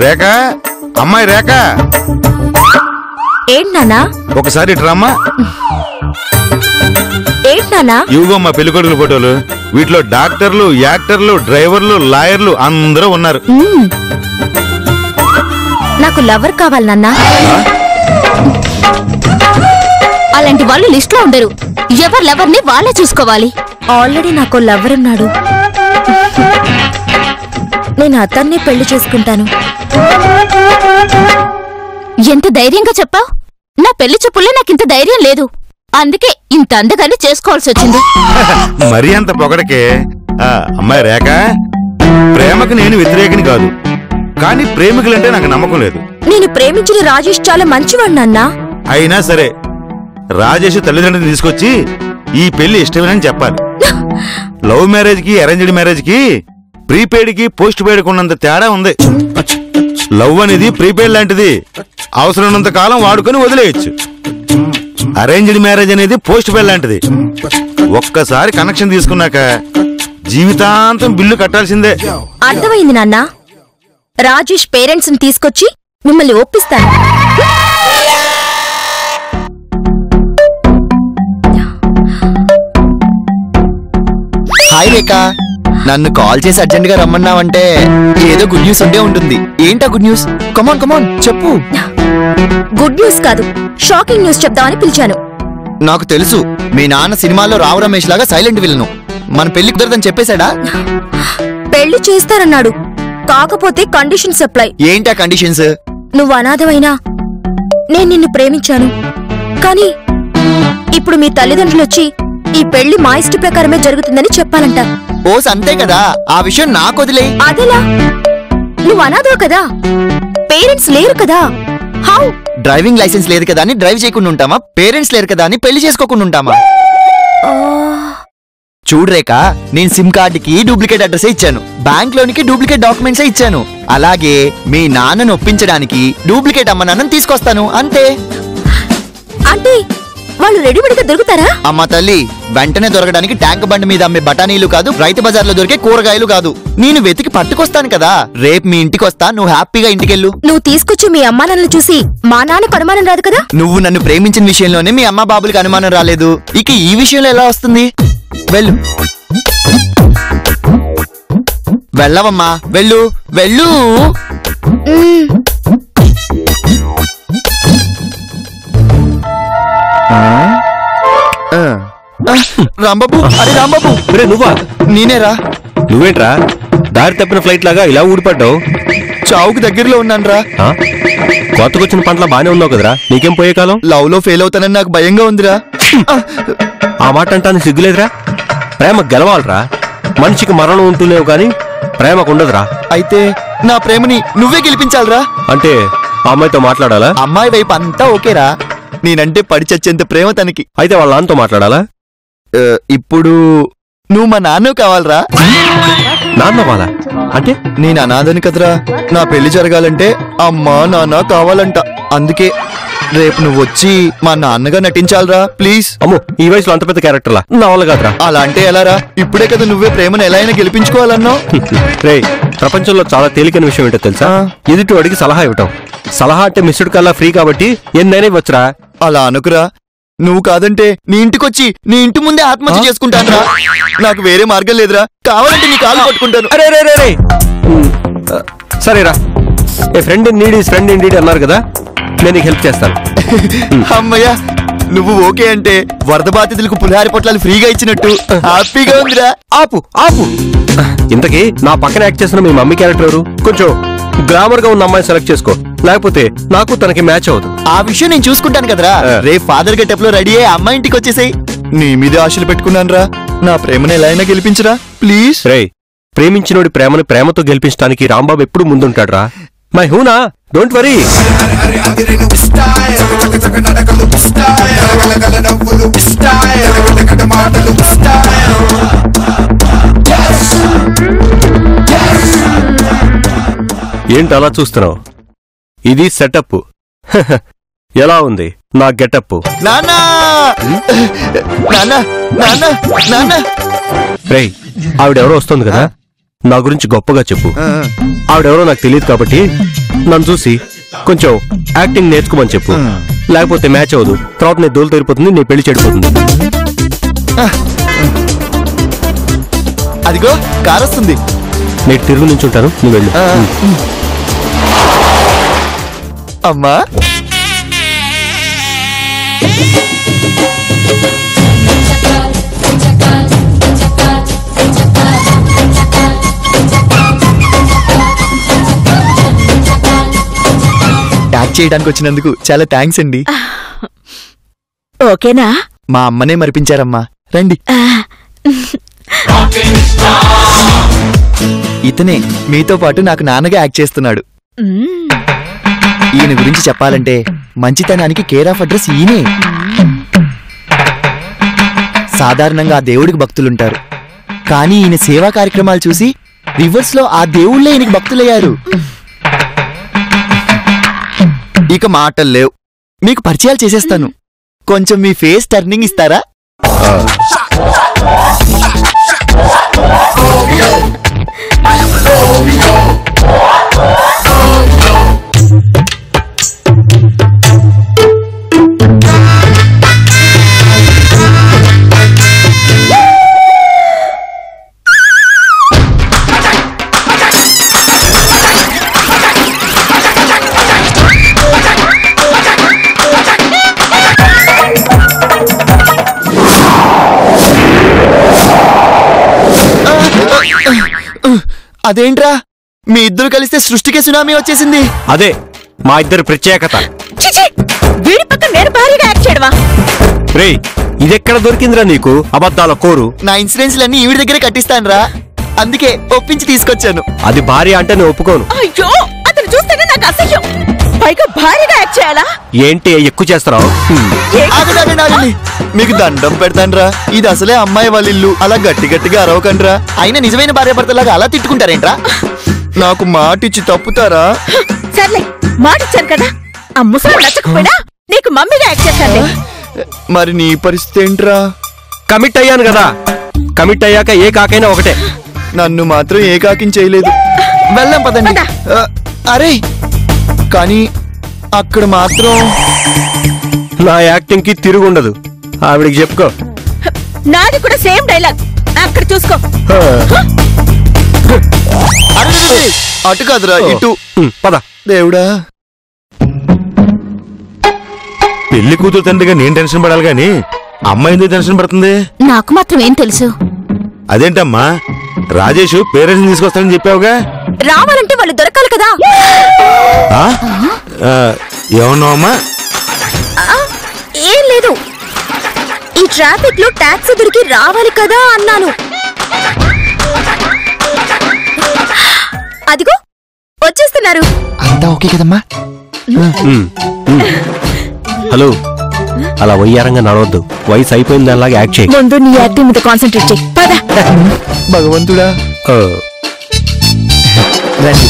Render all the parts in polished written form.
రేఖ, అమ్మాయి రేఖ. ఏంటన్నా? ఒకసారి ఇట్రామ్మా. ఏంటన్నా? ఇవిగో మా పెళ్లికొడుకుల ఫోటోలు. వీటిలో డాక్టర్లు, యాక్టర్లు, డ్రైవర్లు, లాయర్లు అందరూ ఉన్నారు. నాకు లవర్ కావాలి నాన్నా. అలాంటి వాళ్ళు లిస్ట్ లో ఉండరు. ఎవరు లవర్ ని వాళ్ళే చూసుకోవాలి. ఆల్రెడీ నాకు లవర్ ఉన్నాడు. నేను అతన్ని పెళ్లి చేసుకుంటాను. ఎంత ధైర్యంగా చెప్పావు? నా పెళ్లి చూపుల్లో నాకింత ధైర్యం లేదు. అందుకే ఇంత అందగానే చేసుకోవాల్సి వచ్చింది. మరీ అంత పొగడకే. అమ్మాయి రేఖ, ప్రేమకు నేను వ్యతిరేకని కాదు, కానీ ప్రేమికులంటే నాకు నమ్మకం లేదు. నేను ప్రేమించిన రాజేష్ చాలా మంచివాడు నాన్నా. అయినా సరే రాజేష్ తల్లిదండ్రులను తీసుకొచ్చి ఈ పెళ్లి ఇష్టమేనని చెప్పాలి. లవ్ మ్యారేజ్ కి అరేంజ్డ్ మ్యారేజ్ కి ప్రీపెయిడ్ కి పోస్ట్ పెయిడ్ ఉన్నంత తేడా ఉంది. లవ్ అనేది ప్రీపెయిడ్ లాంటిది, అవసరమైనంత కాలం వాడుకొని వదిలేయచ్చు. అరేంజ్డ్ మ్యారేజ్ అనేది పోస్ట్ పెయిడ్ లాంటిది, ఒక్కసారి కనెక్షన్ తీసుకున్నాక జీవితాంతం బిల్లు కట్టాల్సిందే. అర్థమైంది నాన్న. రాజేష్ పేరెంట్స్ ని తీసుకొచ్చి మిమ్మల్ని ఒప్పిస్తాను. హాయ్ రేఖ, నన్ను కాల్ చేసి అర్జెంట్ గా రమ్మన్నావంటే ఏదో గుడ్ న్యూస్ ఉండే ఉంటుంది. ఏంటా గుడ్ న్యూస్? కమాన్ కమాన్ చెప్పు. గుడ్ న్యూస్ కాదు, షాకింగ్ న్యూస్ చెప్దామని పిలిచాను. నాకు తెలుసు, మీ నాన్న సినిమాలో రావు రమేష్ లాగా సైలెంట్ విలను. మన పెళ్లి కుదరదని చెప్పేశాడా? పెళ్లి చేస్తారన్నాడు, కాకపోతే కండిషన్స్ అప్లై. ఏంటా కండిషన్స్? నువ్వు అనాథమైనా నేను నిన్ను ప్రేమించాను, కానీ ఇప్పుడు మీ తల్లిదండ్రులు వచ్చి ఈ పెళ్లి మా ఇష్ట ప్రకారమే జరుగుతుందని చెప్పాలంట. ఓస్ అంతే కదా, ఆ విషయం నాకు వదిలే. అదేలా? నువ్వు అనాథవు కదా, పేరెంట్స్ లేరు కదా. హౌ? డ్రైవింగ్ లైసెన్స్ లేదు కదా అని డ్రైవ్ చేయకుండా ఉంటామా? పేరెంట్స్ లేరు కదా అని పెళ్లి చేసుకోకుండా ఉంటామా? చూడరేక, నేను సిమ్ కార్డుకి డూప్లికేట్ అడ్రస్ ఇచ్చాను, బ్యాంక్ లోనికి డూప్లికేట్ డాక్యుమెంట్స్ ఇచ్చాను. అలాగే మీ నాన్నను ఒప్పించడానికి డూప్లికేట్ అమ్మ నాన్నని తీసుకొస్తాను, అంతే. అంటే వాళ్ళు రెడీమేడ్గా దొరుకుతారా? అమ్మ తల్లి, వెంటనే దొరకడానికి ట్యాంక్ బండి మీద అమ్మే బఠానీలు కాదు, రైతు బజార్లో దొరికే కూరగాయలు కాదు. నేను వెతికి పట్టుకొస్తాను కదా. రేపు మీ ఇంటికి వస్తా, నువ్వు హ్యాపీగా ఇంటికెళ్ళు. నువ్వు తీసుకొచ్చి మీ అమ్మా నాన్నలు చూసి మా నాన్నకు అనుమానం రాదు కదా? నువ్వు నన్ను ప్రేమించిన విషయంలోనే మీ అమ్మ బాబులకి అనుమానం రాలేదు, ఇక ఈ విషయంలో ఎలా వస్తుంది? వెళ్ళు, వెళ్ళవమ్మా, వెళ్ళు వెళ్ళు. రాంబాబు, అరే రాంబాబు. నువ్వా? నేనేరా. నువ్వేంట్రా దారి తప్పిన ఫ్లైట్ లాగా ఇలా ఊడిపడ్డావు? చావుకు దగ్గరలో ఉన్నానరా. కొత్తకొచ్చిన పంటలా బానే ఉన్నావు కదరా, నీకేం పోయే కాలం? లవ్ లో ఫెయిల్ అవుతానని నాకు భయంగా ఉందిరా. ఆ మాట అంటాను సిగ్గులేదురా? ప్రేమ గెలవాలరా, మనిషికి మరణం ఉంటూనేవు కానీ ప్రేమకు ఉండదురా. అయితే నా ప్రేమని నువ్వే గెలిపించాలరా. అంటే ఆ అమ్మాయితో మాట్లాడాలా? అమ్మాయి వైపు అంతా ఓకేరా, నేనంటే పడి చచ్చేంత ప్రేమ తనకి. అయితే వాళ్ళ నాన్నతో మాట్లాడాలా? ఇప్పుడు నువ్వు మా నాన్న కావాలరా. నాన్న వాళ్ళ అంటే? నేను అనాథని కదరా, నా పెళ్లి జరగాలంటే అమ్మా నాన్న కావాలంట. అందుకే రేపు నువ్వు వచ్చి మా నాన్నగా నటించాలరా ప్లీజ్. అమ్మో, ఈ వయసులో అంత పెద్ద క్యారెక్టర్లా నా వల్ల కాదురా. అలా అంటే ఎలారా? ఇప్పుడే కదా నువ్వే ప్రేమను ఎలా అయినా గెలిపించుకోవాలన్నావు. రే, ప్రపంచంలో చాలా తేలికైన విషయం ఏంటో తెలుసా? ఎదుటి వాడికి సలహా ఇవ్వటం. సలహా అంటే మిస్డ్ కల్లా ఫ్రీ కాబట్టి ఎన్నైనా ఇవ్వచ్చురా. అలా అనుకురా, నువ్వు కాదంటే నీ ఇంటికొచ్చి నీ ఇంటి ముందే ఆత్మహత్య చేసుకుంటానురా. నాకు వేరే మార్గం లేదురా, కావాలంటే నీ కాలు పట్టుకుంటాను. అరే రే రే రే, సరేరా. A friend in need is friend in deed అన్నారు కదా, నేను నీకు హెల్ప్ చేస్తాను. అమ్మయ్యా, నువ్వు ఓకే అంటే వరద బాధితులకు పులిహార పొట్లాలు ఫ్రీగా ఇచ్చినట్టు హ్యాపీగా ఉందిరా. ఆపు ఆపు. ఇంతకీ నా పక్కన యాక్ట్ చేసిన మీ మమ్మీ క్యారెక్టర్ ఎవరు? కొంచెం గ్లామర్ గా ఉన్న అమ్మాయి సెలెక్ట్ చేసుకో, లేకపోతే నాకు తనకి మ్యాచ్ అవ్వదు. ఆ విషయం నేను చూసుకుంటాను కదరా. రేపు ఫాదర్ గెటప్ లో రెడీ అయ్యి అమ్మాయి ఇంటికి వచ్చేసాయి. నీ మీద ఆశలు పెట్టుకున్నాను రా, నా ప్రేమను ఎలా అయినా గెలిపించరా ప్లీజ్. రే, ప్రేమించినోడి ప్రేమను ప్రేమతో గెలిపించడానికి రాంబాబు ఎప్పుడు ముందుంటాడు రా. మై హూనా, డోంట్ వరీ. ఏంటి అలా చూస్తున్నావు? ఇది సెటప్. ఎలా ఉంది నా గెటప్? నాన్నా నాన్నా నాన్నా నాన్నా. రేయ్, ఆవిడెవరో వస్తుంది కదా, నా గురించి గొప్పగా చెప్పు. ఆవిడెవరో నాకు తెలియదు కాబట్టి నన్ను చూసి కొంచెం యాక్టింగ్ నేర్చుకోమని చెప్పు. లేకపోతే మ్యాచ్ అవ్వదు. తర్వాత నీ దోలు తేరిపోతుంది, నీ పెళ్లి చెడిపోతుంది. అదిగో కారు వస్తుంది. నేను తిరుగు నుంచి ఉంటాను, నువ్వు వెళ్ళు. అమ్మా యాక్ట్ చేయడానికి వచ్చినందుకు చాలా థ్యాంక్స్ అండి. ఓకేనా? మా అమ్మనే మరిపించారమ్మా. రండి. ఇతనే మీతో పాటు నాకు నాన్నగా యాక్ట్ చేస్తున్నాడు. ఈయన గురించి చెప్పాలంటే మంచితనానికి కేర్ ఆఫ్ అడ్రస్ ఈయనే. సాధారణంగా ఆ దేవుడికి భక్తులుంటారు, కానీ ఈయన సేవా కార్యక్రమాలు చూసి రివర్స్ లో ఆ దేవుళ్లే ఈయనకి భక్తులయ్యారు. ఇక మాటలు లేవు, మీకు పరిచయాలు చేసేస్తాను. కొంచెం మీ ఫేస్ టర్నింగ్ ఇస్తారా? అదేంట్రా, మీ ఇద్దరు కలిస్తే సృష్టికే సునామీ వచ్చేసింది. అదే మా ఇద్దరి ప్రత్యేకత. వీడి పక్కన నేను భారీగా యాక్ట్ చేయడమా? రే, ఇదెక్కడ దొరికిందిరా నీకు అబద్ధాల కోరు? నా ఇన్సూరెన్స్లన్నీ ఈవిడ దగ్గరే కట్టిస్తానురా, అందుకే ఒప్పించి తీసుకొచ్చాను. అది భార్య అంటే నేను ఒప్పుకోను. అయ్యో, అతను చూస్తేనే నాకు అసహ్యం. పైగా భారీగా యాక్ట్ చేయాలా? ఏంటి ఎక్కువ చేస్తున్నావు? మీకు దండం పెడతాన్రా, ఇది అసలే అమ్మాయి వాళ్ళ ఇల్లు, అలా గట్టి గట్టిగా అరవకండ్రా. అయినా నిజమైన భార్యాభర్తలాగా అలా తిట్టుకుంటారేంట్రా? నాకు మాటిచ్చి తప్పుతారా? సర్లే, మాటిచ్చాను కదా. ఆ ముసలి నచ్చకపోయినా నీకు మమ్మీగా యాక్ట్ చేస్తాను. మరి నీ పరిస్థితి ఏంట్రా? కమిట్ అయ్యాను కదా, కమిట్ అయ్యాక ఏ కాకైనా ఒకటే. నన్ను మాత్రం ఏ కాకిం చేయలేదు. వెళ్ళాం పదండి. అరే కానీ అక్కడ మాత్రం నా యాక్టింగ్ కి తిరుగుండదు. ఆవిడికి చెప్పుకో. నాది కూడా సేమ్ డైలాగ్. అక్కడ చూసుకో. అటు కాదురా, ఇటు. పద. దేవుడా, పెళ్లి కూతురు తండ్రిగా నేను టెన్షన్ పడాలి గాని అమ్మాయి ఎందుకు టెన్షన్ పడుతుంది? నాకు మాత్రం ఏం తెలుసు? అదేంటమ్మా, రాజేష్ పేరెంట్స్ తీసుకొస్తానని చెప్పావుగా. రావాలంటే వాళ్ళు దొరకాలి కదా. ఏమన్నావమ్మా? ఏం లేదు, ఈ ట్రాఫిక్ లో టాక్సీ దొరికి రావాలి కదా అన్నాను. అదిగో వచ్చేస్తున్నారు. అంతా ఓకే కదమ్మా? హలో, అలా వయ్యారంగా నడవద్దు. వయసు అయిపోయింది, అలాగే యాక్ట్ చేయి. ముందు నీ యాక్టింగ్ మీద కాన్సన్ట్రేట్ చేయి. పద. భగవంతుడా. రండి.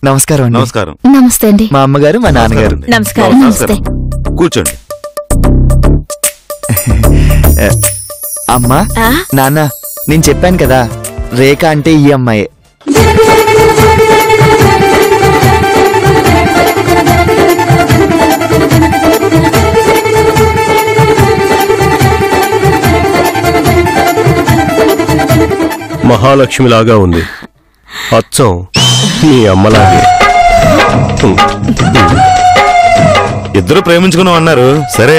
నమస్కారం అండి. నమస్కారం. నమస్తే అండి. మా అమ్మగారు, మా నాన్నగారు. నమస్కారం. నమస్తే. కూర్చోండి. అమ్మా, నాన్న, నేను చెప్పాను కదా, రేఖ అంటే ఈ అమ్మాయే. మహాలక్ష్మిలాగా ఉంది, అచ్చం నీ అమ్మలాగే. ఇద్దరు ప్రేమించుకున్నాం అన్నారు. సరే,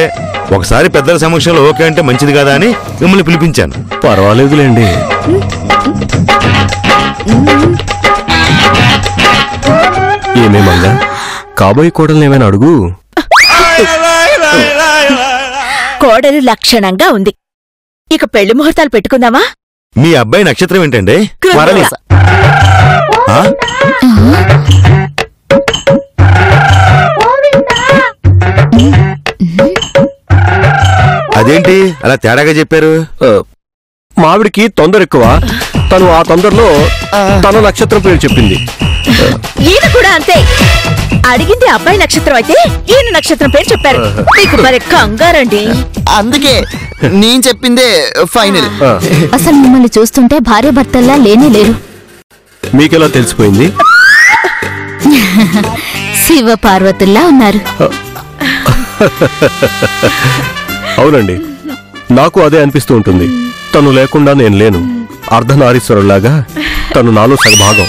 ఒకసారి పెద్దల సమక్షంలో ఓకే అంటే మంచిది కదా అని మిమ్మల్ని పిలిపించాను. పర్వాలేదులేండి. ఏమేమంగా కాబోయే కోడల్ని ఏమైనా అడుగు. కోడలు లక్షణంగా ఉంది. ఇక పెళ్లి ముహూర్తాలు పెట్టుకుందామా? మీ అబ్బాయి నక్షత్రం ఏంటండి? వరలేస. అదేంటి అలా తేడాగా చెప్పారు? మావిడికి తొందర ఎక్కువ. తను ఆ తొందరలో తన నక్షత్రం పేరు చెప్పింది. ఈయన కూడా అంతే. అడిగింది అబ్బాయి నక్షత్రం అయితే ఈయన నక్షత్రం పేరు చెప్పారు. మీకు మరి కంగారండి. అందుకే నేను చెప్పిందే ఫైనల్. అసలు మిమ్మల్ని చూస్తుంటే భార్య భర్తల్లా లేనే లేరు. మీకెలా తెలిసిపోయింది? శివ పార్వతుల్లా ఉన్నారు. అవునండి, నాకు అదే అనిపిస్తూ ఉంటుంది. తను లేకుండా నేను లేను. అర్ధనారీశ్వరులాగా తను నాలో సగభాగం.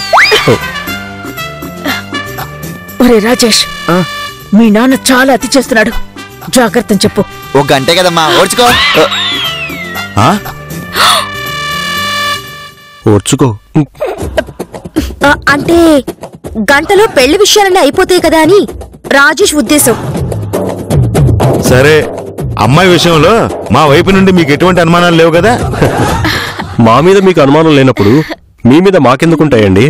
ఒరే రాజేష్, మీ నాన్న చాలా అతి చేస్తున్నాడు, జాగ్రత్త చెప్పు. ఒక గంటే కదమ్మా, ఓడ్చుకో. ఓర్చుకో. అంటే గంటలో పెళ్లి విషయాలన్నీ అయిపోతాయి కదా అని రాజేష్ ఉద్దేశం. సరే, అమ్మాయి విషయంలో మా వైపు నుండి మీకు ఎటువంటి అనుమానాలు లేవు కదా? మా మీద మీకు అనుమానం లేనప్పుడు మీ మీద మాకెందుకుంటాయండి?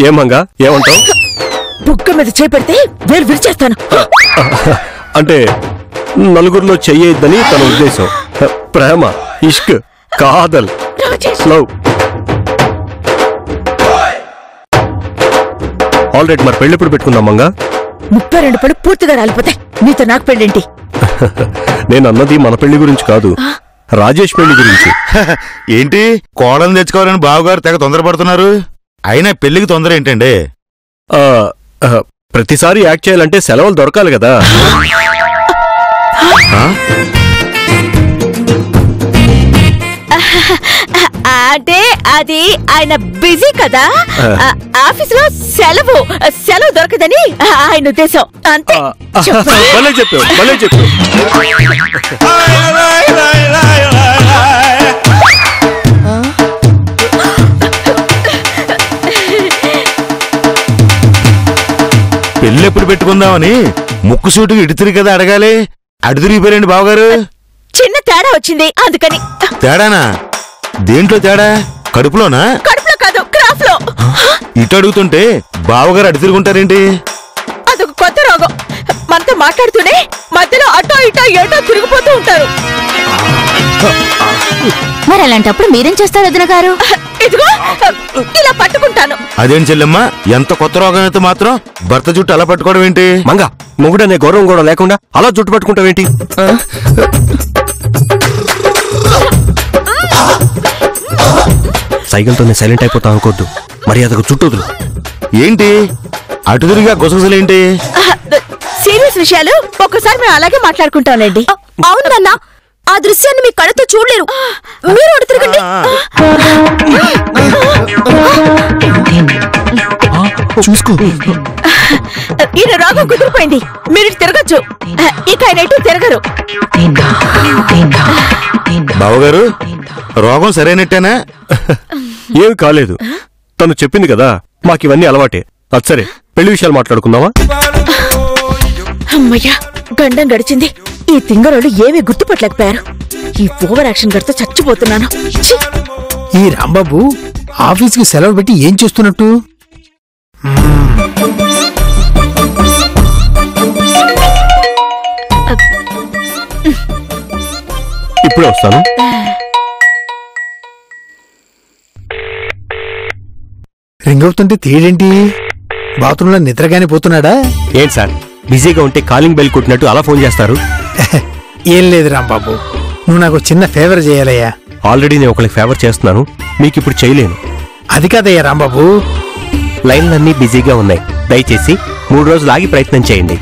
ఏమంగా, ఏమంటావు? బుక్క మీద చేపెడితే వేరు విరిచేస్తాను. అంటే నలుగురిలో చెయ్యొద్దని తన ఉద్దేశం. ప్రేమ, ఇష్క్, కాదల్, లవ్. ఆల్రెడీ మరి పెళ్ళెప్పుడు పెట్టుకుందామంగా? 32 పళ్ళు పూర్తిగా రాలిపోతాయి. నీతో నాకు పెళ్ళేంటి? నేను అన్నది మన పెళ్లి గురించి కాదు, రాజేష్ పెళ్లి గురించి. ఏంటి, కోడలు తెచ్చుకోవాలని బావగారు తెగ తొందరపడుతున్నారు? అయినా పెళ్లికి తొందర ఏంటండి? ప్రతిసారి యాక్ట్ చేయాలంటే సెలవులు దొరకాలి కదా. అంటే అది ఆయన బిజీ కదా, ఆఫీస్ లో సెలవు దొరకదని ఆయన ఉద్దేశం అంతే. భలే చెప్పావు, భలే చెప్పావు. పెళ్ళెప్పుడు పెట్టుకుందామని ముక్కు సూటుకు ఇటుతిరి కదా అడగాలి. అటు తిరిగిపోయారండి బావగారు. చిన్న తేడా వచ్చింది అందుకని. తేడానా? దేంట్లో తేడా? కడుపులోనా? కడుపులో కాదు, క్రాఫ్ లో. ఇటు అడుగుతుంటే బావగారు అటు తిరుగుంటారేంటి? అదొక కొత్త రోగం. మనతో మాట్లాడుతూనే మధ్యలో అటో ఇటో ఏటో తిరిగిపోతూ ఉంటారు. మరి అలాంటప్పుడు మీరేం చేస్తారు వదిన గారు? ఇదిగో ఇలా పట్టుకుంటాను. అదేం చెల్లెమ్మా, ఎంత కొత్త రోగం అయితే మాత్రం భర్త జుట్టు అలా పట్టుకోవడం ఏంటి? మంగ, మొగుడనే గౌరవం కూడా లేకుండా అలా జుట్టు పట్టుకుంటావేంటి? సైకిల్తోనే సైలెంట్ అయిపోతా అనుకోద్దు, మర్యాదకు చుట్టూ వదులు. ఏంటి అటు తిరిగా గుసగుసలేంటి? సీరియస్ విషయాలు ఒక్కసారి మేము అలాగే మాట్లాడుకుంటాంలేండి. అవును నాన్న, ఆ దృశ్యాన్ని మీ కళ్ళతో చూడలేరు. మీరు అటు తిరగండి. చూసుకో. ఈయన రోగం కుదిరిపోయింది, మీరు తిరగచ్చు. ఇక ఆయన ఎటు తిరగరు. బావగారు, రోగం సరైనట్టేనా? ఏమి కాలేదు, తను చెప్పింది కదా, మాకివన్నీ అలవాటే. అది సరే, పెళ్లి విషయాలు మాట్లాడుకుందామా? అమ్మయ్యా, గండం గడిచింది. ఈ తింగరోళ్ళు ఏమీ గుర్తుపట్టలేకపోయారు. ఈ ఓవర్ యాక్షన్ గడితో చచ్చిపోతున్నాను. ఈ రాంబాబు ఆఫీస్కి సెలవు పెట్టి ఏం చేస్తున్నట్టు? ఇప్పుడే వస్తాను. రింగ్ అవుతుంటే తీయడేంటి? బాత్రూంలో నిద్రగానే పోతున్నాడా? ఏంటి సార్, బిజీగా ఉంటే కాలింగ్ బెల్ కొట్టినట్టు అలా ఫోన్ చేస్తారు? ఏం లేదు రాంబాబు, నువ్వు నాకు చిన్న ఫేవర్ చేయాలయ్యా. ఆల్రెడీ నేను ఒకరికి ఫేవర్ చేస్తున్నాను, మీకు ఇప్పుడు చేయలేను. అది కాదయ్యా రాంబాబు, లైన్లన్నీ బిజీగా ఉన్నాయి. దయచేసి 3 రోజులు ఆగి ప్రయత్నం చేయండి.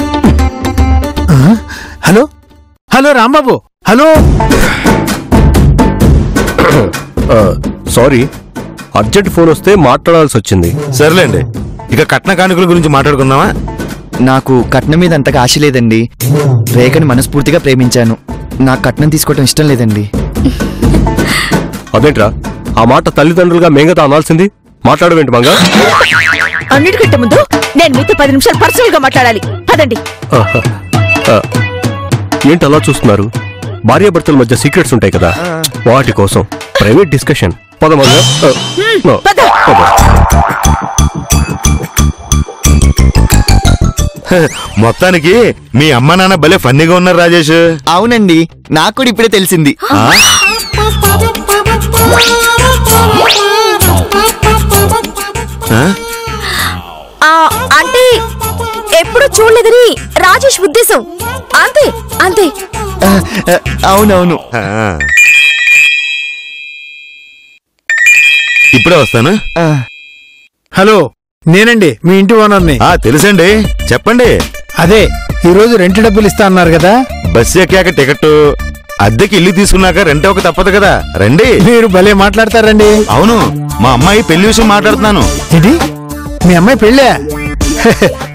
Hello hello Rambabu, hello. Sorry, urgent phone వస్తే మాట్లాడాల్సి వచ్చింది. సర్లేండి, ఇక కట్న కానుకల గురించి మాట్లాడుకుందామా? నాకు కట్నం మీద అంతగా ఆశ లేదండి. రేఖని మనస్ఫూర్తిగా ప్రేమించాను. నాకు కట్నం తీసుకోవటం ఇష్టం లేదండి. అదేంట్రా, ఆ మాట తల్లిదండ్రులుగా మేంగతా అనాల్సింది. మాట్లాడవేంటి మంగా? అన్నిటికంటే ముందు నేను మీతో 10 నిమిషాలు పర్సనల్ గా మాట్లాడాలి. పదండి. ఏంటి అలా చూస్తున్నారు? భార్యాభర్తల మధ్య సీక్రెట్స్ ఉంటాయి కదా, వాటి కోసం ప్రైవేట్ డిస్కషన్. పదమంగా. మొత్తానికి మీ అమ్మ నాన్న భలే ఫన్నీగా ఉన్నారు రాజేష్. అవునండి, నాకు కూడా ఇప్పుడే తెలిసింది. అంటే ఎప్పుడు చూడలేదని రాజేష్ ఉద్దేశం. అంతే అంతే. అవునవును. ఇప్పుడే వస్తాను. హలో, నేనండి మీ ఇంటి ఓనర్ని. తెలుసండి, చెప్పండి. అదే ఈ రోజు రెంట్ డబ్బులు ఇస్తా అన్నారు కదా. బస్సు ఎక్కాక టికెట్, అద్దెకి ఇల్లు తీసుకున్నాక రెంట్ ఒక తప్పదు కదా. రండి. మీరు భలే మాట్లాడతారండి. అవును, మా అమ్మాయి పెళ్లి విషయం మాట్లాడుతున్నాను. ఇది మీ అమ్మాయి పెళ్ళే?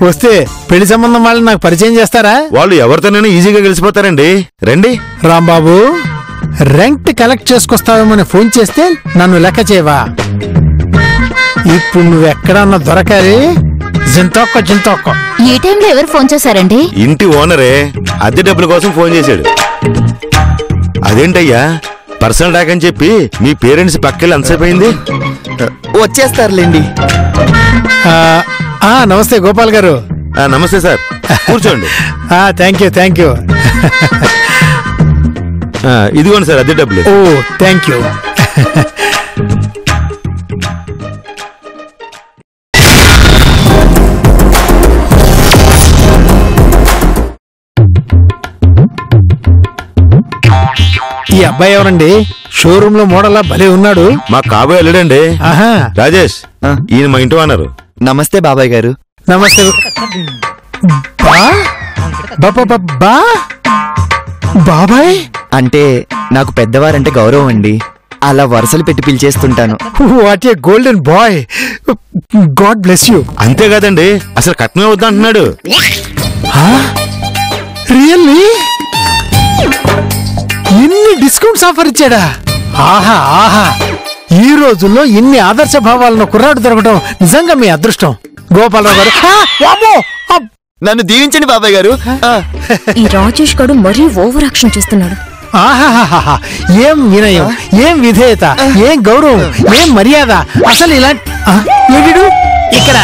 వస్తే పెళ్లి సంబంధం వాళ్ళని నాకు పరిచయం చేస్తారా? వాళ్ళు ఎవరితోనైనా ఈజీగా కలిసిపోతారండి. రండి. రాంబాబు, రెంట్ కలెక్ట్ చేసుకొస్తావేమని ఫోన్ చేస్తే నన్ను లెక్క చేయవా? ఇప్పుడు నువ్వెక్కడన్నా దొరకాలి. జింతొక్క ఈ టైంలో ఎవరు ఫోన్ చేశారండి? ఇంటి ఓనరే అద్దె డబ్బుల కోసం ఫోన్ చేశాడు. అదేంటయ్యా, పర్సనల్ డాక్ అని చెప్పి మీ పేరెంట్స్ పక్కెళ్ళి ఎంతసేపు అయింది? వచ్చేస్తారులేండి. నమస్తే గోపాల్ గారు. నమస్తే సార్, కూర్చోండి. Thank you. ఇదిగోండి సార్ అద్దె డబ్బులు. ఓ థ్యాంక్ యూ. ఈ అబ్బాయి ఎవరండి? షోరూమ్ లో మోడల్లా భలే ఉన్నాడు. మా కాబోయే వెళ్ళడండి. ఆహా, రాజేష్, ఈయన మా ఇంటి ఓనరు. నమస్తే బాబాయ్ గారు. నమస్తే. బాబాయ్ అంటే నాకు పెద్దవారంటే గౌరవం అండి, అలా వరుసలు పెట్టి పిలిచేస్తుంటాను. What a golden boy. God bless you. అంతేకాదండి, అసలు కట్నమే వద్దంటున్నాడు. రియల్లీ? ఇన్ని డిస్కౌంట్స్ ఆఫర్ ఇచ్చాడా? ఆహా, ఈ రోజుల్లో ఇన్ని ఆదర్శ భావాలను కుర్రాడు దొరకడం నిజంగా మీ అదృష్టం గోపాలరావు గారు. నన్ను దీవించండి బాబాయ్ గారు. ఈ రాజేష్ గారు మరీ ఓవర్ యాక్షన్ చేస్తున్నాడు. ఆహాహాహా, ఏం వినయం, ఏం విధేయత, ఏం గౌరవం, ఏం మర్యాద. అసలు ఇలాంటి ఇక్కడ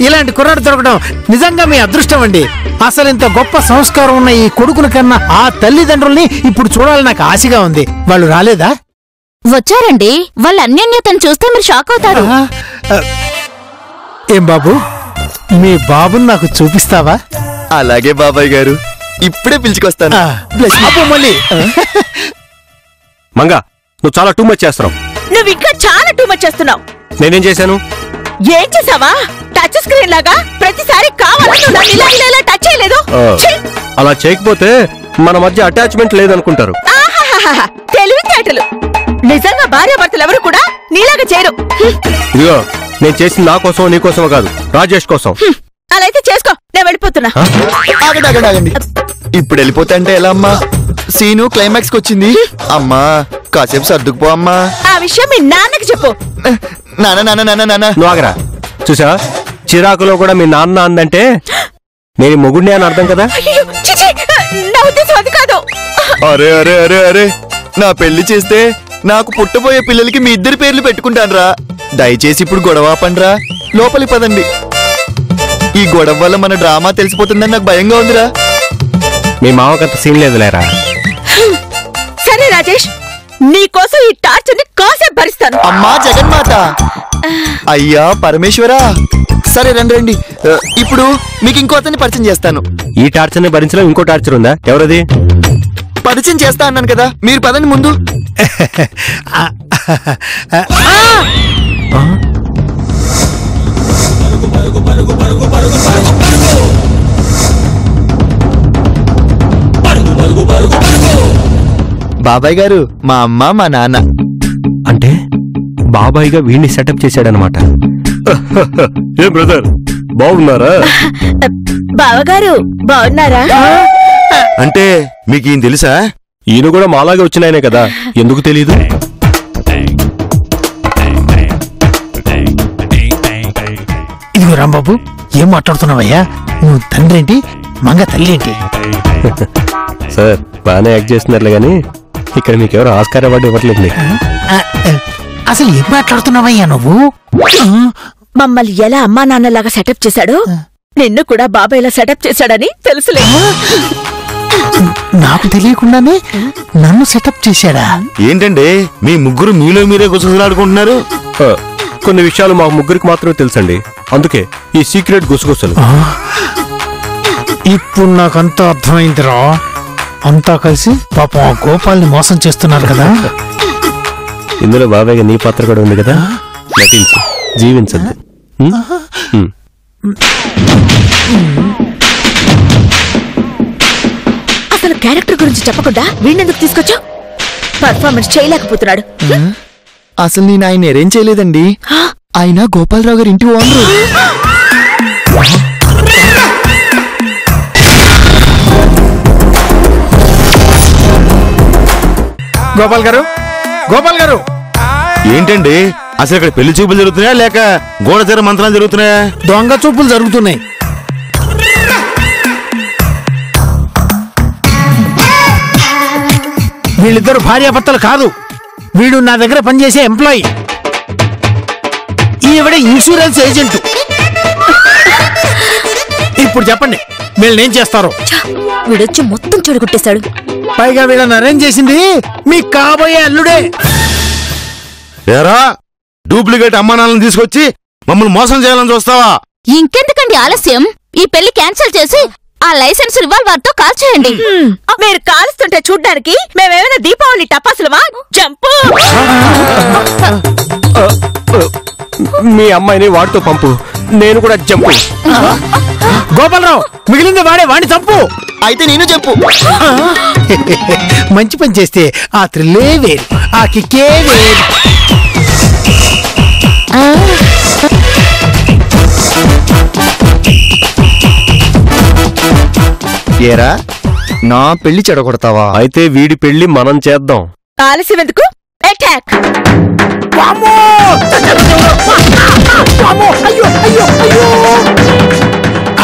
ఇలాంటి కుర్రాడు దొరకడం నిజంగా మీ అదృష్టం అండి. అసలు ఇంత గొప్ప సంస్కారం ఉన్న ఈ కొడుకుల కన్నా ఆ తల్లిదండ్రుల్ని ఇప్పుడు చూడాలని నాకు ఆశగా ఉంది. వాళ్ళు రాలేదా? వచ్చారండి. వాళ్ళ అన్యోన్యతను చూస్తే మీరు షాక్ అవుతారు. ఏం బాబు, మీ బాబుని నాకు చూపిస్తావా? అలాగే బాబాయ్ గారు, ఇప్పుడే పిలుచుకొస్తాను. మళ్ళీ మంగా, నువ్వు చాలా టూ మచ్ చేస్తున్నావు. నువ్వు ఇంకా చాలా టూ మచ్ చేస్తున్నావు. నేనేం చేశాను? ఏం చేసావా? టచ్ స్క్రీన్ లాగా ప్రతిసారి కావాలని నువ్వు నన్ను ఇలా టచ్ చేయలేదు. అలా చేయకపోతే మన మధ్య అటాచ్మెంట్ లేదనుకుంటారు. తెలివితేటలు. నిజంగా భార్యాభర్తలు ఎవరు కూడా నీలాగా చేయరు. ఇదిగో, నేను చేసింది నా కోసం నీ కోసమో కాదు, రాజేష్ కోసం. అలా అయితే చేసుకో, నేను వెళ్ళిపోతున్నా. ఆగండి. ఇప్పుడు వెళ్ళిపోతా అంటే ఎలా అమ్మా? సీను క్లైమాక్స్ కి వచ్చింది. అమ్మా కాసేపు సర్దుకుపో అమ్మా. ఆ విషయం మీ నాన్నకి చెప్పు. నాన్న నువ్వు ఆగరా. చూసా, చిరాకులో కూడా మీ నాన్న అందంటే నేను మొగుడిని అని అర్థం కదా. నా ఉద్దేశం అది కాదు. అరే, నా పెళ్లి చేస్తే నాకు పుట్టబోయే పిల్లలకి మీ ఇద్దరి పేర్లు పెట్టుకుంటానురా. దయచేసి ఇప్పుడు గొడవ పండ్రా, లోపలి పదండి. ఈ గొడవ వల్ల మన డ్రామా తెలిసిపోతుందని నాకు భయంగా ఉందిరా. మీ మామకంత సీన్ లేదు లేరా. సరే రాజేష్, నీకోసం ఈ టార్చర్ ని కాసేపు భరిస్తాను. అమ్మా జగన్మాత, అయ్యా పరమేశ్వరా. సరే రండి. ఇప్పుడు మీకు ఇంకో అతన్ని పరిచయం చేస్తాను. ఈ టార్చర్ ని భరించడం ఇంకో టార్చర్ ఉందా? ఎవరది? పరిచయం చేస్తా అన్నాను కదా, మీరు పదండి ముందు. బాబాయ్ గారు, మా అమ్మ మా నాన్న. అంటే బాబాయ్గా వీడిని సెటప్ చేశాడనమాట. ఏ బ్రదర్, బాగున్నారా? బావగారు బాగున్నారా? అంటే మీకు ఈయన తెలుసా? ఈయన కూడా మాలాగే వచ్చినాయనే కదా, ఎందుకు తెలీదు? ఇదిగో రాంబాబు, ఏం మాట్లాడుతున్నావయ్యా? నువ్వు తండ్రి ఏంటి, మంగ తల్లి ఏంటి? సార్ బాగానే యాక్ట్ చేస్తున్నారులే గాని ఇక్కడ మీకెవరు ఆస్కార్ అవార్డు ఇవ్వట్లేదు. అసలు ఏం మాట్లాడుతున్నావయ్యా నువ్వు? మమ్మల్ని ఎలా అమ్మా నాన్నలాగా సెటప్ చేశాడో నిన్ను కూడా బాబాయ్లా సెటప్ చేశాడని తెలుసులే. నాకు తెలియకుండానే నన్ను సెటప్ చేశాడా? ఏంటండి మీ ముగ్గురు మీలో మీరే గుసగుసలాడుకుంటున్నారు? కొన్ని విషయాలు మా ముగ్గురికి మాత్రమే తెలుసండి, అందుకే ఈ సీక్రెట్ గుసగుసలు. ఇప్పుడు నాకంతా అర్థమైందిరా. అంతా కలిసి పాపం ఆ గోపాల్ని మోసం చేస్తున్నారు కదా. ఇందులో బాబాయ్గా నీ పాత్ర కూడా ఉంది కదా, నటించు, జీవించద్దు. అసలు క్యారెక్టర్ గురించి చెప్పకుండా వీణెందుకు తీసుకొచ్చా? పర్ఫార్మెన్స్ చేయలేకపోతున్నాడు. అసలు నేను ఆయన అరేంజ్ చేయలేదండి. ఆయన గోపాలరావు గారి ఇంటి ఓనరు. గోపాల్ గారు, గోపాల్ గారు, ఏంటండి అసలు ఇక్కడ పెళ్లి చూపులు జరుగుతున్నాయా లేక గోడచర మంత్రాలు జరుగుతున్నాయా? దొంగ చూపులు జరుగుతున్నాయి. వీళ్ళిద్దరు భార్యాభర్తలు కాదు, వీడు నా దగ్గర పనిచేసే ఎంప్లాయీ, ఈవిడ ఇన్సూరెన్స్ ఏజెంట్. ఇప్పుడు చెప్పండి వీళ్ళనేం చేస్తారో. వీడొచ్చి మొత్తం చెడగొట్టేశాడు. పైగా వీళ్ళని అరేంజ్ చేసింది మీ కాబోయే అల్లుడే. ఏరా డూప్లికేట్ అమ్మానాలను తీసుకొచ్చి మమ్మల్ని మోసం చేయాలని చూస్తావా? ఇంకెందుకండి ఆలస్యం? ఈ పెళ్లి క్యాన్సిల్ చేసి ఆ లైసెన్స్ రివాల్వర్తో కాల్ చేయండి. మీరు కాలుస్తుంటే చూడ్డానికి మేమేమైనా దీపావళి టపాసులమా? జంపు! మీ అమ్మాయిని వాడితో పంపు, నేను కూడా జంపు. గోపాలరావు, మిగిలింది వాడే, వాడిని చంపు. అయితే నేను చెప్పు. మంచి పని చేస్తే ఆ థ్రిల్లే వేరు, ఆ కిక్కే వేరు. ఏరా నా పెళ్లి చెడగొడతావా? అయితే వీడి పెళ్లి మనం చేద్దాం. ఆలస్యం ఎందుకు? అటాక్!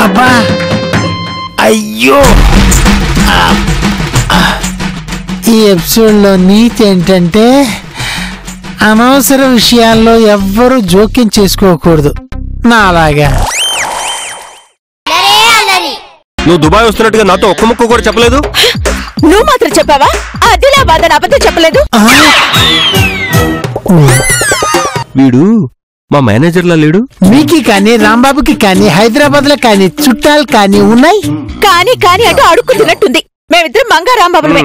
అబ్బా, అయ్యో! ఈ ఎపిసోడ్ లో నీతి ఏంటంటే అనవసర విషయాల్లో ఎవ్వరూ జోక్యం చేసుకోకూడదు. నా అలాగా నువ్వు దుబాయ్ వస్తున్నట్టుగా నాతో ఒక్క ముక్క కూడా చెప్పలేదు. నువ్వు మాత్రం చెప్పావా? ఆదిలాబాద్ అని అబద్ధం చెప్పలేదు. వీడు మా మేనేజర్లా లేడు. మీకు కానీ రాంబాబుకి కానీ హైదరాబాద్ లో కానీ చుట్టాలు కానీ ఉన్నాయి. కానీ అంటూ అడుక్కు తిన్నట్టుంది. మేమిద్దరం మంగారాంబాబులమే.